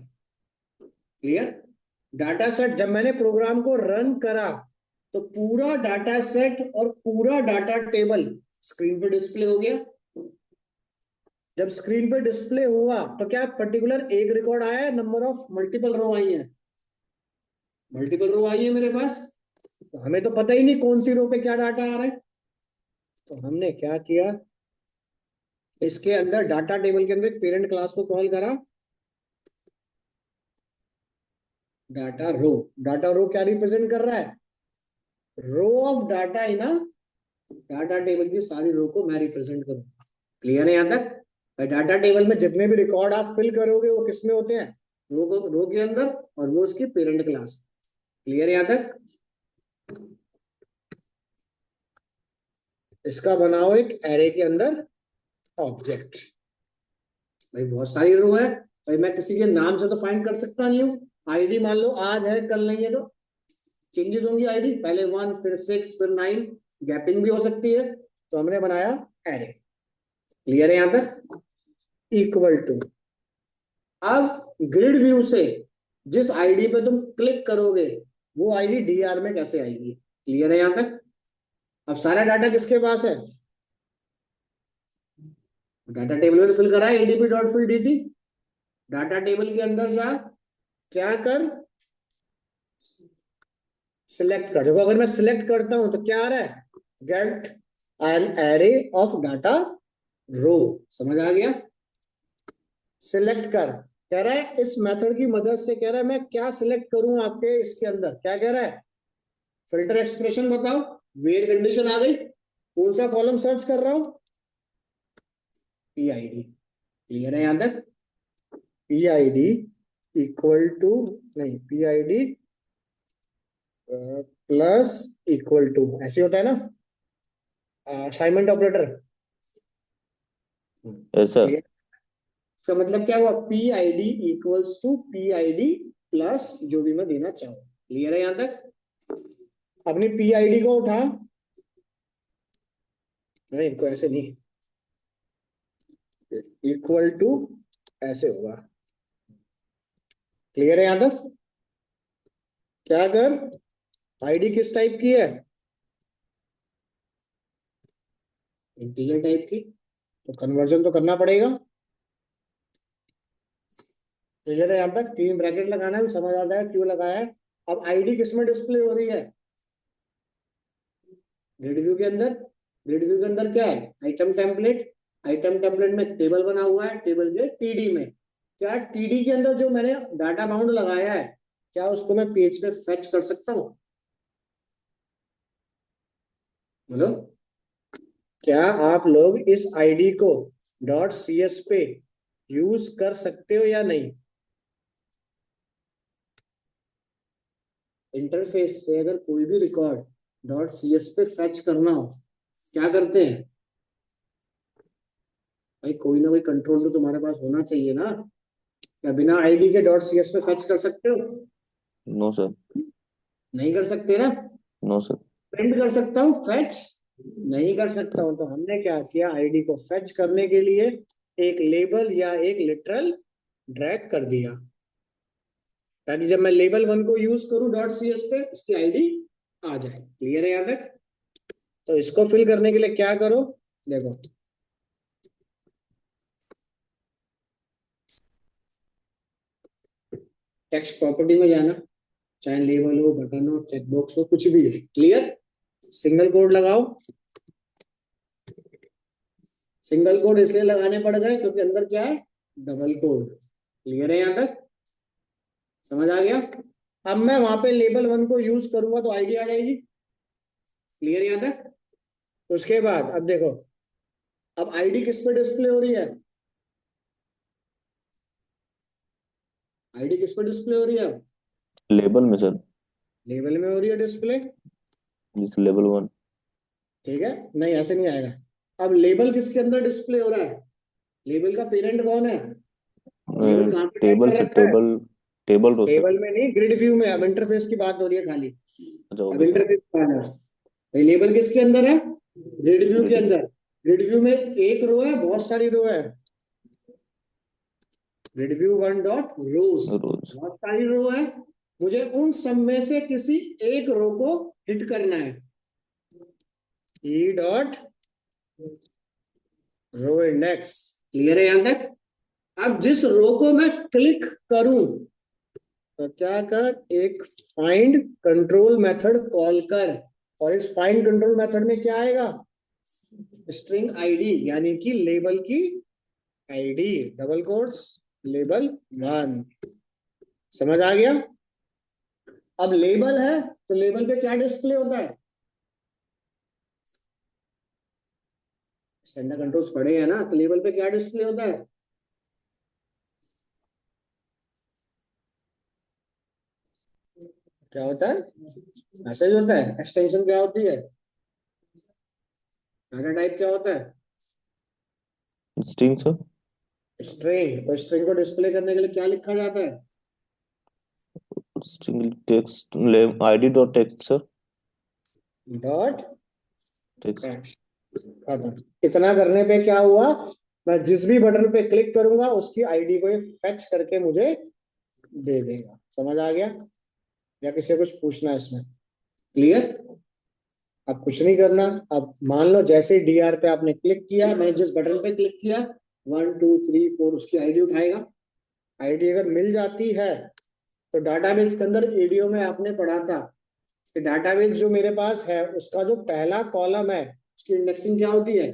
क्लियर? डाटा सेट जब मैंने प्रोग्राम को रन करा तो पूरा डाटा सेट और पूरा डाटा टेबल स्क्रीन पे डिस्प्ले हो गया। जब स्क्रीन पे डिस्प्ले हुआ तो क्या पर्टिकुलर एक रिकॉर्ड आया है, नंबर ऑफ मल्टीपल रो आई है? मल्टीपल रो आई है मेरे पास, तो हमें तो पता ही नहीं कौन सी रो पे क्या डाटा आ रहा है। तो हमने क्या किया, इसके अंदर डाटा टेबल के अंदर पेरेंट क्लास को कॉल करा, डाटा रो। डाटा रो क्या रिप्रेजेंट कर रहा है? Row of data in a data table की सारी रो को मैं रिप्रेजेंट करूंगा। क्लियर है यहां तक? डाटा टेबल में जितने भी रिकॉर्ड आप फिल करोगे वो किसमें होते हैं? रो के अंदर, और वो उसकी पेरेंट क्लास। क्लियर है यहां तक? इसका बनाओ एक एरे के अंदर ऑब्जेक्ट। भाई बहुत सारी रो है, भाई मैं किसी के नाम से तो फाइंड कर सकता नहीं हूँ। आईडी मान लो आज है कल नहीं है, तो चेंजेस होंगी आईडी, पहले 1 फिर 6 फिर 9, गैपिंग भी हो सकती है, तो हमने बनाया एरे। क्लियर है यहां तक? इक्वल टू, अब ग्रिड व्यू से जिस आईडी पे तुम क्लिक करोगे वो आईडी डीआर में कैसे आएगी? क्लियर है यहां तक? अब सारा डाटा किसके पास है? डाटा टेबल में तो फिल करा है, ADP dot fill dt। Data table के अंदर जा, क्या कर, सिलेक्ट कर। देखो अगर मैं सिलेक्ट करता हूं तो क्या आ रहा है, get an array of data row. समझ आ गया। सिलेक्ट कर, कह रहा है इस मेथड की मदद से, कह रहा है मैं क्या सिलेक्ट करूं आपके इसके अंदर, क्या कह रहा है, फिल्टर एक्सप्रेशन बताओ। वेयर कंडीशन आ गई, कौन सा कॉलम सर्च कर रहा हूं, पीआईडी। क्लियर है यहां तक। पीआईडी इक्वल टू, नहीं पीआईडी प्लस इक्वल टू, ऐसे होता है ना assignment operator. Yes sir. Clear. इसका मतलब क्या हुआ, P I D equals to P I D plus जो भी मैं देना चाहूँ। क्लियर है यहां तक। अपनी पी आई डी को उठा, नहीं इनको ऐसे नहीं, इक्वल टू ऐसे होगा। क्लियर है यहां तक। क्या कर, आईडी किस टाइप की है, इंटीजर टाइप की, तो कन्वर्जन तो करना पड़ेगा। क्लियर है यहां तक। तीन ब्रैकेट लगाना भी समझ आता है क्यों लगाया है। अब आईडी किस में डिस्प्ले हो रही है, ग्रिड व्यू के अंदर। ग्रिड व्यू के अंदर क्या है, आइटम टेम्पलेट। आइटम टेम्पलेट में टेबल बना हुआ है, टेबल के टीडी में। क्या टीडी के अंदर जो मैंने डाटा बाउंड लगाया है, क्या उसको मैं पेज पे फेच कर सकता हूँ, बोलो। क्या आप लोग इस आईडी को डॉट सी एस पे यूज कर सकते हो या नहीं। इंटरफेस से अगर कोई भी रिकॉर्ड डॉट सी एस पे फेच करना हो, क्या करते हैं भाई, कोई ना कोई कंट्रोल तो तुम्हारे पास होना चाहिए ना। क्या बिना आईडी के डॉट सी एस पे फेच कर सकते हो, नो सर। नहीं कर सकते ना। No sir. प्रिंट कर सकता हूँ, फेच नहीं कर सकता हूँ। तो हमने क्या किया, आईडी को फेच करने के लिए एक लेबल या एक लिटरल ड्रैग कर दिया, ताकि जब मैं लेबल 1 को यूज करूं डॉट सी एस पे, उसकी आईडी आ जाए। क्लियर है यहां तक। तो इसको फिल करने के लिए क्या करो, देखो टेक्स्ट प्रॉपर्टी में जाना, चाहे लेबल हो, बटन हो, चेकबॉक्स हो, कुछ भी हो। क्लियर। सिंगल कोड लगाओ। सिंगल कोड इसलिए लगाने पड़ गए क्योंकि अंदर क्या है, डबल कोड। क्लियर है यहां तक, समझ आ गया। अब मैं वहां पे लेबल 1 को यूज करूंगा तो आईडी आ जाएगी। क्लियर यहां तक। उसके बाद अब देखो, अब आईडी किस पे डिस्प्ले हो रही है, आईडी किस पे डिस्प्ले हो रही है, लेबल में सर। लेवल में हो रही है डिस्प्ले। जिस लेबल 1। ठीक है, नहीं ऐसे नहीं आएगा। अब लेबल किसके अंदर डिस्प्ले हो रहा है, लेबल का पेरेंट कौन है, लेबल कहाँ पे टाइप टेबल कर से रखा है, table. Table row sir. Table में नहीं, ग्रिड व्यू में। अब इंटरफेस की बात हो रही है खाली। अच्छा अब ओके सर। इंटरफेस भाई लेबल किसके अंदर है, ग्रिड व्यू के अंदर। ग्रिड व्यू में एक रो है, बहुत सारी रो है, ग्रिड व्यू 1 डॉट रोज, रोज। बहुत सारी रो है। मुझे उन सब में से किसी एक रो को हिट करना है, E dot row index. Clear है यहां तक। अब जिस रो को मैं क्लिक करूं, तो क्या कर, एक फाइंड कंट्रोल मेथड कॉल कर, और इस फाइंड कंट्रोल मेथड में क्या आएगा, स्ट्रिंग आईडी, यानी कि लेबल की आईडी, डबल कोट्स लेबल 1। समझ आ गया। अब लेबल है तो लेबल पे क्या डिस्प्ले होता है, स्टैंडर्ड कंट्रोल्स पढ़े हैं ना, तो लेबल पे क्या डिस्प्ले होता है, क्या होता है, मैसेज होता है। एक्सटेंशन क्या होती है, डाटा टाइप क्या होता है, स्ट्रिंग सर। स्ट्रिंग। और स्ट्रिंग को डिस्प्ले करने के लिए क्या लिखा जाता है, string text ID dot text sir. Dot text. Text. खत्म। इतना करने पे क्या हुआ, मैं जिस भी बटन पे क्लिक करूंगा उसकी आईडी को ये फेच करके मुझे दे देगा। समझ आ गया, या किसी को कुछ पूछना है इसमें। क्लियर। अब कुछ नहीं करना। अब मान लो जैसे डीआर पे आपने क्लिक किया, मैंने जिस बटन पे क्लिक किया, 1 2 3 4 उसकी आईडी उठाएगा। आईडी अगर मिल जाती है तो डाटाबेस के अंदर एडीओ में आपने पढ़ा था कि डाटाबेस जो मेरे पास है उसका जो पहला कॉलम है उसकी इंडेक्सिंग क्या होती है,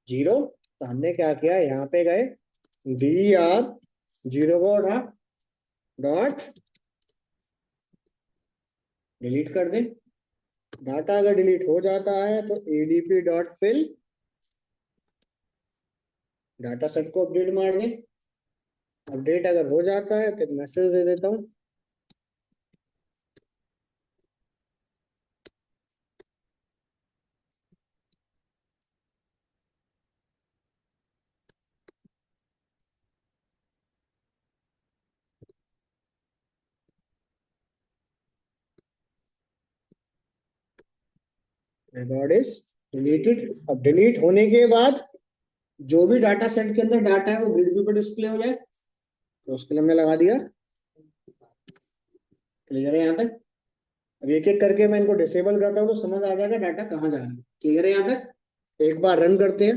0। तो हमने क्या किया, यहाँ पे गए dir 0 को उठा डॉट डिलीट कर दें। डाटा अगर डिलीट हो जाता है तो adp dot fill data set को अपडेट मार दें। अपडेट अगर हो जाता है तो मैसेज दे देता हूँ, रिकॉर्ड इज डिलीटेड। अब डिलीट होने के बाद जो भी डाटा सेट के अंदर डाटा है वो ग्रिड व्यू पे डिस्प्ले हो जाए, तो उसके लिए हमने लगा दिया। क्लियर है यहाँ तक? अब एक एक करके मैं इनको डिसेबल करता हूँ तो समझ आ जाएगा डाटा कहाँ जा रहा है। क्लियर है यहाँ तक? एक बार रन करते हैं।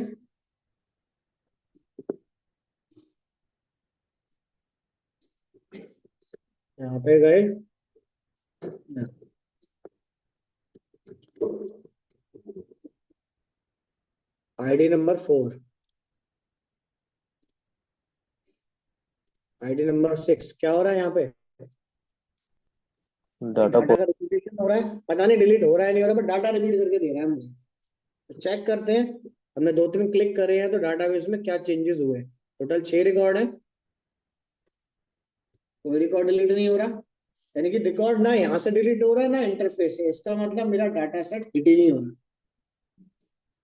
यहाँ पे गए, आईडी नंबर 4, आईडी नंबर 6, क्या हो रहा है यहाँ पे? डाटा डाटा का रिपीटेशन हो रहा है, पता नहीं डिलीट हो रहा है नहीं हो रहा, बट डाटा रिपीट करके दे रहा है मुझे। तो चेक करते हैं। हमने 2-3 क्लिक करे हैं तो डाटाबेस में क्या चेंजेस हुए। टोटल 6 रिकॉर्ड है, कोई रिकॉर्ड डिलीट नहीं हो रहा। यानी कि रिकॉर्ड ना यहाँ से डिलीट हो रहा है ना इंटरफेस से, इसका मतलब मेरा डाटा सेट हिट ही नहीं हो रहा।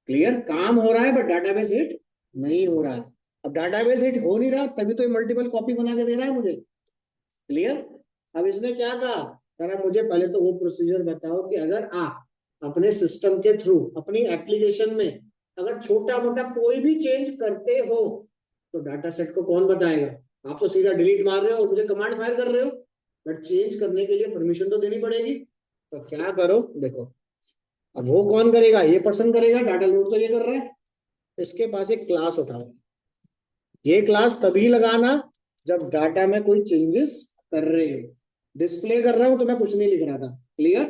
क्लियर? काम हो रहा है बट डाटाबेस हिट नहीं हो रहा है। अब डाटाबेस हिट हो नहीं रहा तभी तो ये मल्टीपल कॉपी बना के दे रहा है मुझे। क्लियर? अब इसने क्या कहा, कह रहा मुझे पहले तो वो प्रोसीजर बताओ कि अगर आप अपने सिस्टम के थ्रू अपनी एप्लीकेशन में अगर छोटा मोटा कोई भी चेंज करते हो तो डाटा सेट को कौन बताएगा। आप तो सीधा डिलीट मार रहे हो और मुझे कमांड फायर कर रहे हो, बट चेंज करने के लिए परमिशन तो देनी पड़ेगी। तो क्या करो, देखो अब वो कौन करेगा, ये पर्सन करेगा, डाटा लोड तो ये कर रहा है। इसके पास एक क्लास उठाओ, ये क्लास तभी लगाना जब डाटा में कोई चेंजेस कर रहे हो। डिस्प्ले कर रहा हूं तो मैं कुछ नहीं लिख रहा था। क्लियर?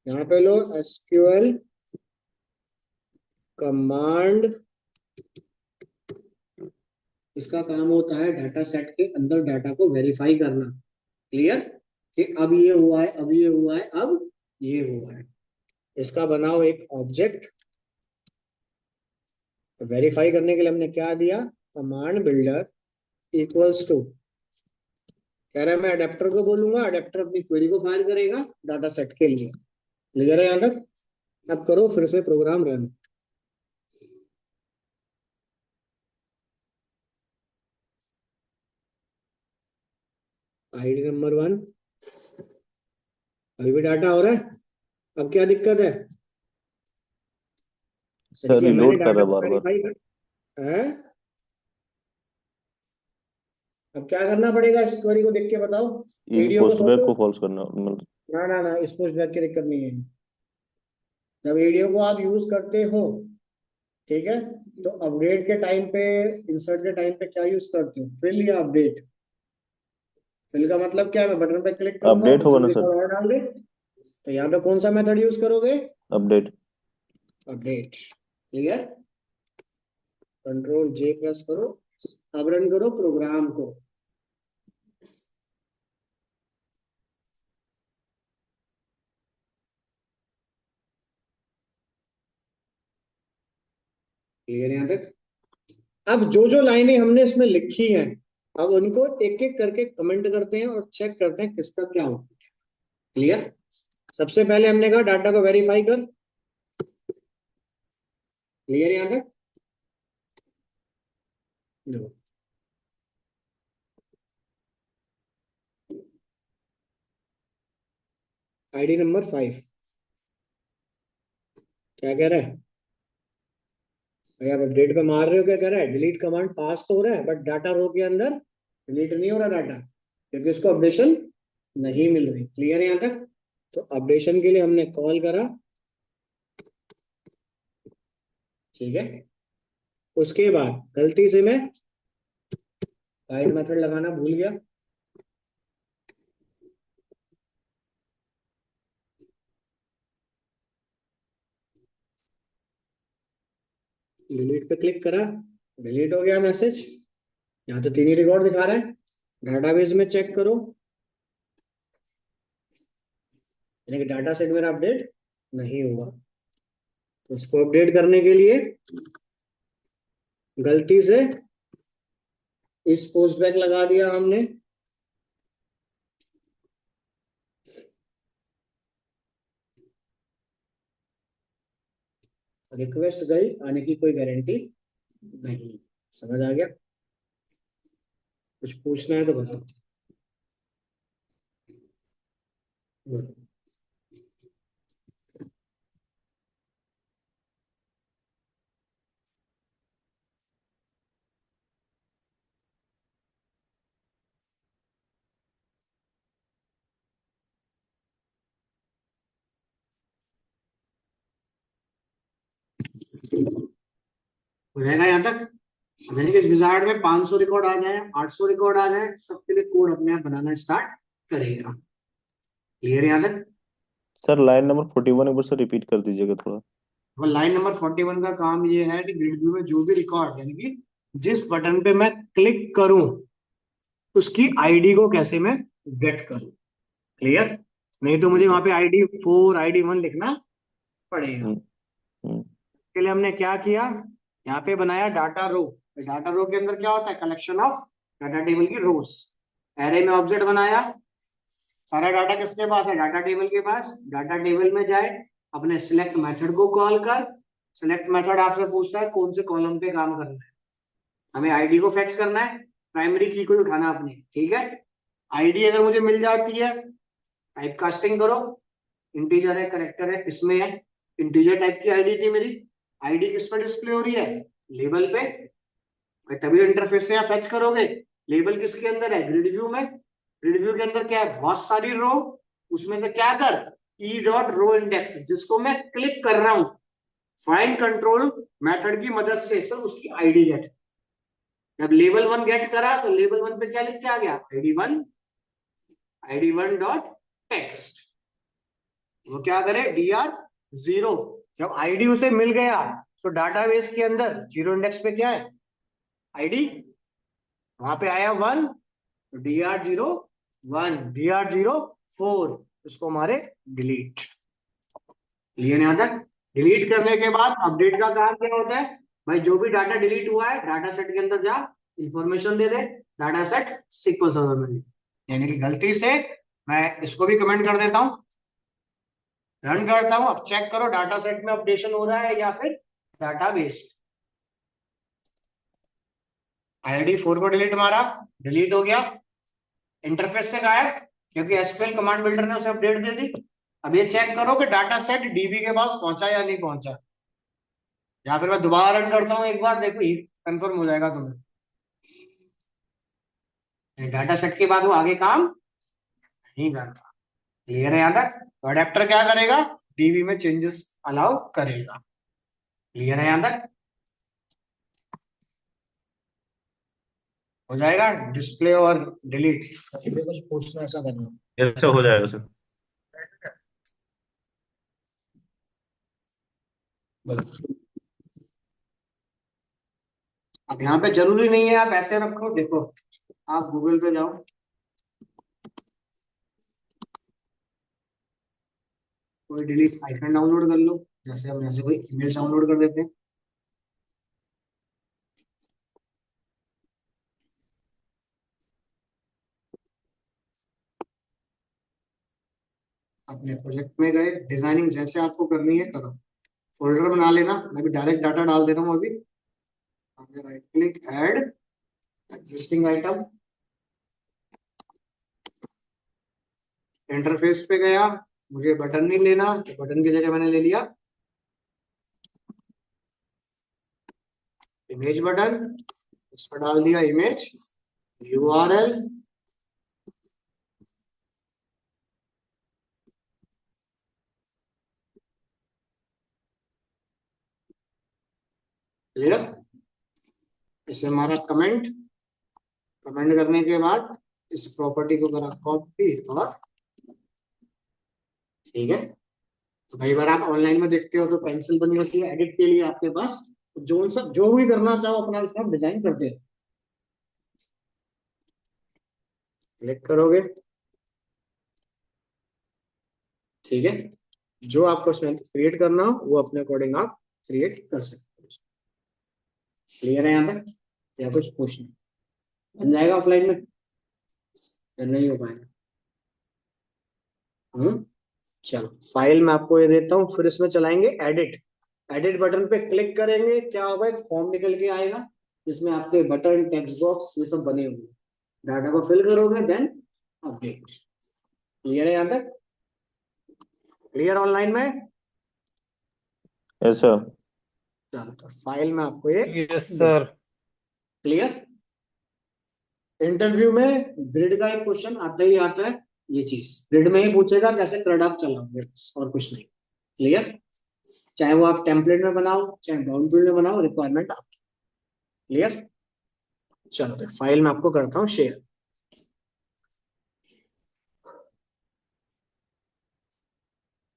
यहाँ पे लो एसक्यूएल कमांड, इसका काम होता है डाटा सेट के अंदर डाटा को वेरीफाई करना। क्लियर? कि अब ये हुआ है, अब ये हुआ है, अब ये हुआ है। इसका बनाओ एक ऑब्जेक्ट। वेरीफाई करने के लिए हमने क्या दिया, कमांड बिल्डर इक्वल्स टू, कह रहा है मैं अडेप्टर को बोलूंगा, अडेप्टर अपनी क्वेरी को फायर करेगा डाटा सेट के लिए। क्लियर है यहाँ तक? अब करो फिर से प्रोग्राम रन। आईडी नंबर 1, अभी भी डाटा हो रहा है। अब क्या दिक्कत है? सर देखिए मैंने रिलोड कर डाटा रहा है को बार बार। वेरीफाई कर है। अब क्या करना पड़ेगा, इस क्वेरी को देख के बताओ। ये एडीओ को पोस्ट बैग सोचो। को फॉल्स करना मतलब। ना इस पोस्ट बैग की दिक्कत नहीं है। जब एडीओ को आप यूज करते हो, ठीक है, तो अपडेट के टाइम पे, इंसर्ट के टाइम पे क्या यूज करते हो, फिल या अपडेट। फिल का मतलब क्या है, मैं बटन पे क्लिक करूंगा अपडेट कुछ होगा ना सर? रिकॉर्ड और डाल दे। तो यहाँ पे कौन सा मेथड यूज करोगे, अपडेट। अपडेट। क्लियर? कंट्रोल जे प्रेस करो, अब रन करो प्रोग्राम को। क्लियर यहाँ तक? अब जो जो लाइनें हमने इसमें लिखी हैं, अब उनको एक एक करके कमेंट करते हैं और चेक करते हैं किसका क्या हो। क्लियर? सबसे पहले हमने कहा डाटा को वेरीफाई कर। क्लियर यहाँ तक? लो, आईडी नंबर 5 क्या कह रहा है भाई, आप अपडेट पे मार रहे हो, क्या कह रहा है, डिलीट कमांड पास तो हो रहा है बट डाटा रो के अंदर डिलीट नहीं हो रहा डाटा, क्योंकि उसको अपडेशन नहीं मिल रही। क्लियर है यहाँ तक? तो अपडेशन के लिए हमने कॉल करा, ठीक है। उसके बाद गलती से मैं गाइड मेथड लगाना भूल गया, डिलीट पे क्लिक करा, डिलीट हो गया मैसेज। यहाँ तो 3 ही रिकॉर्ड दिखा रहा है। डाटाबेस में चेक करो, यानी कि डाटा सेट मेरा अपडेट नहीं हुआ। तो उसको अपडेट करने के लिए गलती से इस पोस्ट बैक लगा दिया हमने। रिक्वेस्ट गई, आने की कोई गारंटी नहीं। समझ आ गया? कुछ पूछना है तो बताओ। हो जाएगा यहाँ तक? यानी कि इस विजार्ड में 500 रिकॉर्ड आ जाए, 800 रिकॉर्ड आ जाए, सबके लिए कोड अपने आप बनाना स्टार्ट करेगा। क्लियर है यहाँ तक? सर लाइन नंबर 41 एक बार से रिपीट कर दीजिएगा थोड़ा। अब लाइन नंबर 41 का काम ये है कि ग्रिड व्यू में जो भी रिकॉर्ड, यानी कि जिस बटन पे मैं क्लिक करूं उसकी आईडी को कैसे मैं गेट करूं। क्लियर? नहीं तो मुझे वहां पे ID4 ID1 लिखना पड़ेगा। हम्म, हम्म, के लिए हमने क्या किया, यहाँ पे बनाया डाटा रो। डाटा रो के अंदर क्या होता है? कलेक्शन ऑफ डाटा टेबल की रोज। एरे में ऑब्जेक्ट बनाया, सारा डाटा किसके पास है? डाटा टेबल के पास। डाटा टेबल में जाए, अपने सिलेक्ट मेथड को कॉल कर। सिलेक्ट मेथड आपसे पूछता है कौन से कॉलम पे काम करना है। हमें आईडी को फेच करना है, प्राइमरी की को उठाना अपनी। ठीक है, आईडी अगर मुझे मिल जाती है, टाइप कास्टिंग करो, इंटीजर है करेक्टर है, किसमें है? इंटीजर टाइप की आईडी थी मेरी। आईडी किस पर डिस्प्ले हो रही है? लेबल पे। तभी इंटरफेस से आप फेच करोगे। लेबल किसके अंदर है? ग्रिड व्यू में। ग्रिड व्यू के अंदर क्या है? बहुत सारी रो। उसमें से क्या कर, ई डॉट रो इंडेक्स, जिसको मैं क्लिक कर रहा हूं, फाइंड कंट्रोल मेथड की मदद से सब उसकी आईडी गेट। जब लेवल 1 गेट करा तो लेवल 1 पे क्या लिख के आ गया? ID1 dot text. वो क्या करे? DR0। जब आईडी उसे मिल गया तो डाटाबेस के अंदर जीरो इंडेक्स पे क्या है? आईडी। वहां पे आया 1, DR01 DR04, उसको मारे डिलीट। क्लियर यहाँ तक? डिलीट करने के बाद अपडेट का काम क्या होता है भाई? जो भी डाटा डिलीट हुआ है डाटा सेट के अंदर जा, इंफॉर्मेशन दे दे, डाटा सेट SQL सर्वर में दे। यानी कि गलती से मैं इसको भी कमेंट कर देता हूं, रन करता हूं। अब चेक करो डाटा सेट में अपडेशन हो रहा है या फिर डाटाबेस। ID4 को डिलीट मारा, डिलीट हो गया, इंटरफेस से गायब, क्योंकि एसक्यूएल कमांड बिल्डर ने उसे अपडेट दे दी। अब ये चेक करो कि डाटा सेट डीबी के पास पहुंचा या नहीं पहुंचा। या फिर मैं दोबारा रन करता हूं एक बार, देखो कंफर्म हो जाएगा तुम्हें। डाटा सेट के बाद वो आगे काम नहीं करता। क्लियर है यहाँ तक? तो अडेप्टर क्या करेगा? डीबी में चेंजेस अलाउ करेगा। क्लियर है यहाँ तक? हो जाएगा डिस्प्ले और डिलीट। कुछ पूछना ऐसा करना। ऐसे हो जाएगा सर। अब यहाँ पे जरूरी नहीं है आप ऐसे रखो। देखो, आप गूगल पे जाओ, कोई डिलीट आइकन डाउनलोड कर लो। जैसे हम ऐसे कोई इमेज डाउनलोड कर देते हैं। अपने प्रोजेक्ट में गए, डिजाइनिंग जैसे आपको करनी है करो, फोल्डर बना लेना। मैं भी डायरेक्ट डाटा डाल दे रहा हूँ अभी। Right click, add existing item, interface पे गया, मुझे बटन नहीं लेना तो बटन की जगह मैंने ले लिया इमेज बटन। इस पर डाल दिया इमेज URL, क्लियर? इसे हमारा कमेंट, कमेंट करने के बाद इस प्रॉपर्टी को करा कॉपी और ठीक है। तो कई बार आप ऑनलाइन में देखते हो तो पेंसिल बनी होती है एडिट के लिए आपके पास, जो भी करना चाहो अपना आप डिजाइन करते हो। क्लिक करोगे, ठीक है, जो आपको उसमें क्रिएट करना हो वो अपने अकॉर्डिंग आप क्रिएट कर सकते हो। क्लियर है यहाँ तक या कुछ पूछना? बन जाएगा ऑफलाइन में या नहीं हो पाएगा? चलो फाइल में आपको ये देता हूँ, फिर इसमें चलाएंगे एडिट। एडिट बटन पे क्लिक करेंगे, क्या होगा, एक फॉर्म निकल के आएगा जिसमें आपके बटन, टेक्स्ट बॉक्स, ये सब बने हुए। डाटा को फिल करोगे, देन अपडेट। क्लियर है यहाँ तक? क्लियर ऑनलाइन में? Yes sir. चलो तो फाइल में आपको ये यस सर। क्लियर। इंटरव्यू में ग्रिड का एक क्वेश्चन आता ही आता है, ये चीज ग्रिड में ही पूछेगा कैसे ग्रिड आप चलाओगे, बस और कुछ नहीं। क्लियर, चाहे वो आप टेम्पलेट में बनाओ चाहे ब्राउनफील्ड में बनाओ, रिक्वायरमेंट आपकी। क्लियर, चलो तो फाइल में आपको करता हूँ शेयर।